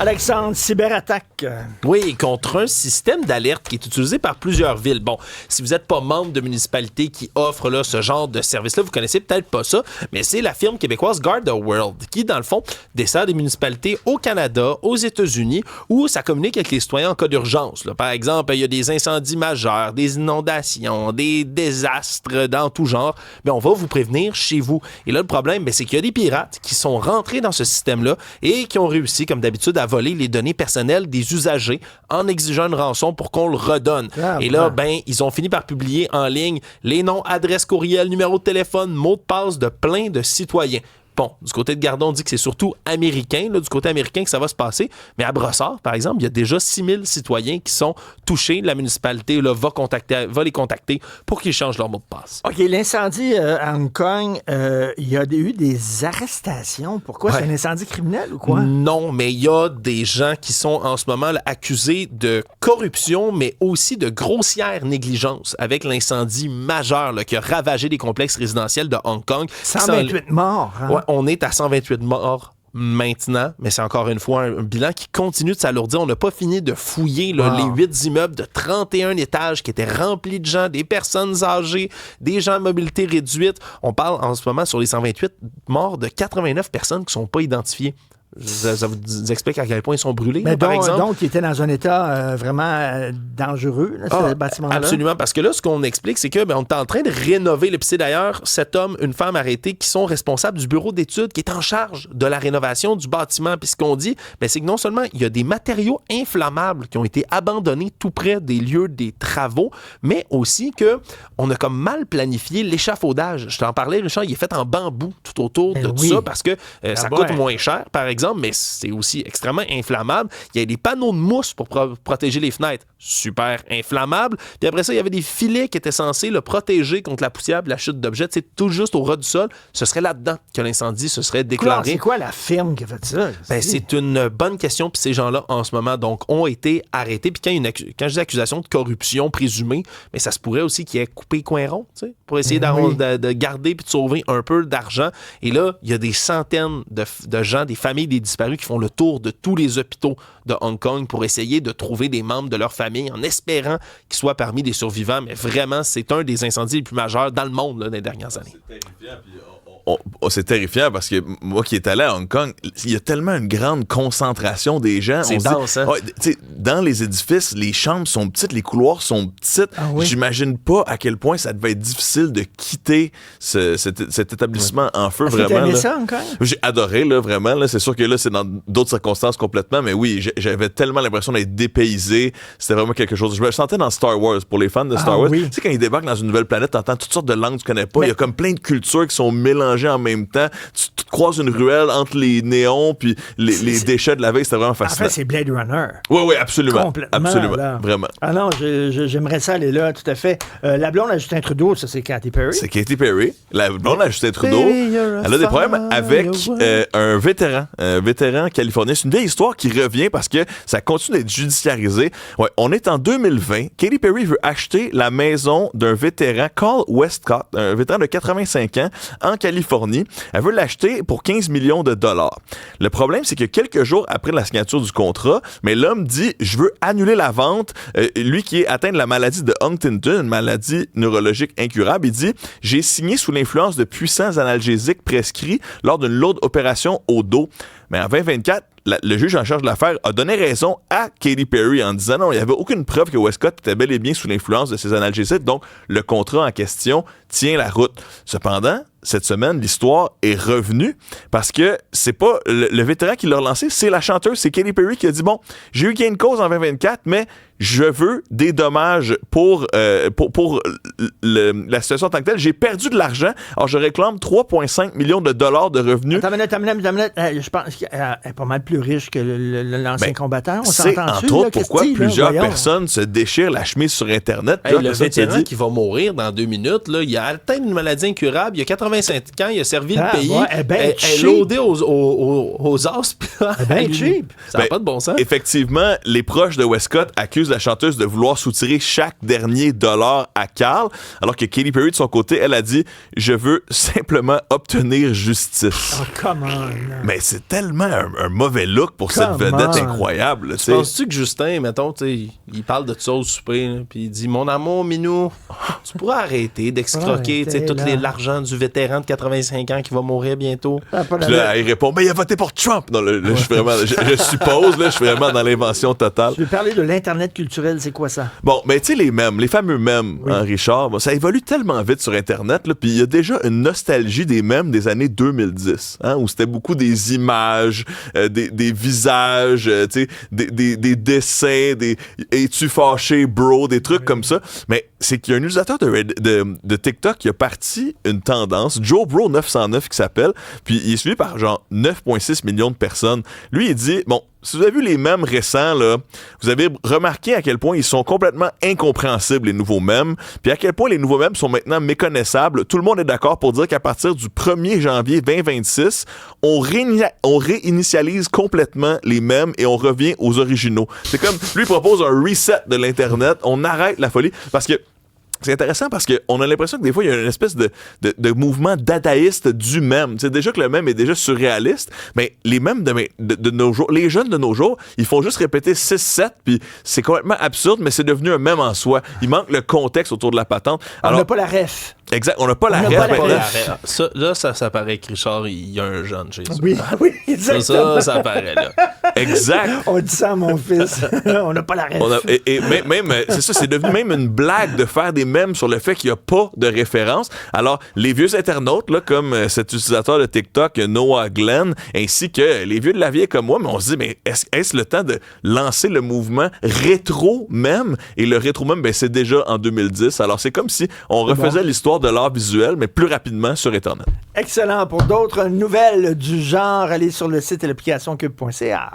Alexandre, cyberattaque. Oui, contre un système d'alerte qui est utilisé par plusieurs villes. Bon, si vous n'êtes pas membre de municipalité qui offre là, ce genre de service-là, vous connaissez peut-être pas ça, mais c'est la firme québécoise Guard the World qui, dans le fond, dessert des municipalités au Canada, aux États-Unis, où ça communique avec les citoyens en cas d'urgence. Là. Par exemple, il y a des incendies majeurs, des inondations, des désastres dans tout genre. Bien, on va vous prévenir chez vous. Et là, le problème, c'est qu'il y a des pirates qui sont rentrés dans ce système-là et qui ont réussi, comme d'habitude, à voler les données personnelles des usagers en exigeant une rançon pour qu'on le redonne. Et là, ils ont fini par publier en ligne les noms, adresses, courriels, numéros de téléphone, mots de passe de plein de citoyens. Bon, du côté de Gardon, on dit que c'est surtout américain, là, du côté américain que ça va se passer. Mais à Brossard, par exemple, il y a déjà 6000 citoyens qui sont touchés. La municipalité là, va les contacter pour qu'ils changent leur mot de passe. OK, l'incendie à Hong Kong, il y a eu des arrestations. Pourquoi? Ouais. C'est un incendie criminel ou quoi? Non, mais il y a des gens qui sont en ce moment là, accusés de corruption, mais aussi de grossière négligence avec l'incendie majeur là, qui a ravagé les complexes résidentiels de Hong Kong. 128 morts. Hein? Ouais, on est à 128 morts maintenant, mais c'est encore une fois un bilan qui continue de s'alourdir. On n'a pas fini de fouiller là, les 8 immeubles de 31 étages qui étaient remplis de gens, des personnes âgées, des gens à mobilité réduite. On parle en ce moment sur les 128 morts de 89 personnes qui ne sont pas identifiées. Ça vous explique à quel point ils sont brûlés, là, par exemple. Donc, ils étaient dans un état vraiment dangereux, là, ce bâtiment-là. Absolument, parce que là, ce qu'on explique, c'est que on est en train de rénover. Puis c'est d'ailleurs cet homme, une femme arrêtée, qui sont responsables du bureau d'études qui est en charge de la rénovation du bâtiment. Puis ce qu'on dit, c'est que non seulement il y a des matériaux inflammables qui ont été abandonnés tout près des lieux des travaux, mais aussi que on a comme mal planifié l'échafaudage. Je t'en parlais, Richard, il est fait en bambou tout autour de tout ça parce que ça coûte moins cher, par exemple. Mais c'est aussi extrêmement inflammable. Il y a des panneaux de mousse pour protéger les fenêtres. Super inflammable. Puis après ça, il y avait des filets qui étaient censés le protéger contre la poussière et la chute d'objets. C'est tout juste au ras du sol. Ce serait là-dedans que l'incendie se serait déclaré. C'est quoi la firme qui a fait ça? C'est une bonne question. Puis ces gens-là, en ce moment, donc, ont été arrêtés. Puis quand je dis accusation de corruption présumée, mais ça se pourrait aussi qu'ils aient coupé coin rond, pour essayer de garder puis de sauver un peu d'argent. Et là, il y a des centaines de gens, des familles, des disparus qui font le tour de tous les hôpitaux de Hong Kong pour essayer de trouver des membres de leur famille en espérant qu'ils soient parmi des survivants. Mais vraiment, c'est un des incendies les plus majeurs dans le monde là, dans les dernières années. C'est terrifiant. C'est terrifiant parce que moi qui est allé à Hong Kong, il y a tellement une grande concentration des gens. C'est dense, hein? Dans les édifices, les chambres sont petites, les couloirs sont petites. J'imagine pas à quel point ça devait être difficile de quitter cet établissement en feu. Est-ce vraiment. Que t'as aimé ça encore? J'ai adoré, là, vraiment. Là. C'est sûr que là, c'est dans d'autres circonstances complètement, mais oui, j'avais tellement l'impression d'être dépaysé. C'était vraiment quelque chose. Je me sentais dans Star Wars. Pour les fans de Star Wars, tu sais, quand ils débarquent dans une nouvelle planète, t'entends toutes sortes de langues que tu connais pas. Il y a comme plein de cultures qui sont mélangées en même temps. Tu te croises une ruelle entre les néons puis les déchets de la veille. C'était vraiment fascinant. En fait, c'est Blade Runner. Oui, absolument. Complètement. Absolument. Là. Vraiment. Ah non, j'aimerais ça aller là, tout à fait. La blonde à Justin Trudeau, ça, c'est Katy Perry. C'est Katy Perry. La blonde à Justin Trudeau, elle a des problèmes avec un vétéran californien. C'est une vieille histoire qui revient parce que ça continue d'être judiciarisé. Ouais, on est en 2020. Katy Perry veut acheter la maison d'un vétéran, Carl Westcott, un vétéran de 85 ans, en Californie. Elle veut l'acheter pour 15 millions de dollars. Le problème, c'est que quelques jours après la signature du contrat, mais l'homme dit « Je veux annuler la vente ». Lui qui est atteint de la maladie de Huntington, une maladie neurologique incurable, il dit « J'ai signé sous l'influence de puissants analgésiques prescrits lors d'une lourde opération au dos ». Mais en 2024, le juge en charge de l'affaire a donné raison à Katy Perry en disant non, il n'y avait aucune preuve que Westcott était bel et bien sous l'influence de ces analgésiques, donc le contrat en question tient la route. Cependant, cette semaine, l'histoire est revenue parce que c'est pas le vétéran qui l'a relancé, c'est la chanteuse, c'est Katy Perry qui a dit bon, j'ai eu gain de cause en 2024, mais je veux des dommages pour la situation en tant que telle. J'ai perdu de l'argent, alors je réclame 3,5 millions de dollars de revenus. Attends une minute. Je pense qu'elle est pas mal plus riche que l'ancien combattant. On c'est s'entend-tu, entre autres là, pourquoi Christy, plusieurs là, personnes se déchirent la chemise sur Internet. Hey, le vétéran qui va mourir dans 2 minutes, là, il a atteint une maladie incurable, il a 85 ans, il a servi le pays. Ouais, elle est loadée aux as. Ben cheap. Ça n'a pas de bon sens. Effectivement, les proches de Westcott accusent accuse la chanteuse de vouloir soutirer chaque dernier dollar à Carl, alors que Katy Perry, de son côté, elle a dit « Je veux simplement obtenir justice. Oh, come on. » Mais c'est tellement un mauvais look pour cette vedette incroyable. Tu penses-tu que Justin, mettons, il parle de ça au souper, puis il dit « Mon amour, Minou, tu pourrais arrêter d'excroquer l'argent du vétéran de 85 ans qui va mourir bientôt. » Puis là, il répond « Mais il a voté pour Trump. » Non, là, je suppose, là, je suis vraiment dans l'invention totale. Je vais parler de l'Internet culturel, c'est quoi ça? Bon, mais tu sais, les mèmes, les fameux mèmes, hein, Richard, ça évolue tellement vite sur Internet, puis il y a déjà une nostalgie des mèmes des années 2010, hein, où c'était beaucoup des images, des visages, des dessins, des « Es-tu fâché, bro? » Des trucs comme ça. Mais c'est qu'il y a un utilisateur de TikTok qui a parti une tendance, Joe Bro 909 qui s'appelle, puis il est suivi par genre 9,6 millions de personnes. Lui, il dit, bon, si vous avez vu les mèmes récents, là, vous avez remarqué à quel point ils sont complètement incompréhensibles, les nouveaux mèmes, puis à quel point les nouveaux mèmes sont maintenant méconnaissables. Tout le monde est d'accord pour dire qu'à partir du 1er janvier 2026, on réinitialise complètement les mèmes et on revient aux originaux. C'est comme, lui propose un reset de l'Internet, on arrête la folie, parce que c'est intéressant parce qu'on a l'impression que des fois, il y a une espèce de mouvement dadaïste du mème. C'est déjà que le mème est déjà surréaliste, mais les mèmes de nos jours, les jeunes de nos jours, ils font juste répéter 6-7, puis c'est complètement absurde, mais c'est devenu un mème en soi. Il manque le contexte autour de la patente. Alors, on n'a pas la ref. Exact, on n'a pas la ref. Ça paraît que Richard, il y a un jeune chez ça. Oui, exactement. Ça paraît, là. Exact. On dit ça à mon fils. On n'a pas la ref. Même, c'est ça, c'est devenu même une blague de faire des mèmes sur le fait qu'il n'y a pas de référence. Alors, les vieux internautes, là, comme cet utilisateur de TikTok, Noah Glenn, ainsi que les vieux de la vieille comme moi, mais on se dit, mais est-ce le temps de lancer le mouvement rétro-mème? Et le rétro-mème, ben, c'est déjà en 2010. Alors, c'est comme si on refaisait l'histoire de l'art visuel, mais plus rapidement sur Internet. Excellent. Pour d'autres nouvelles du genre, allez sur le site et l'application cube.ca.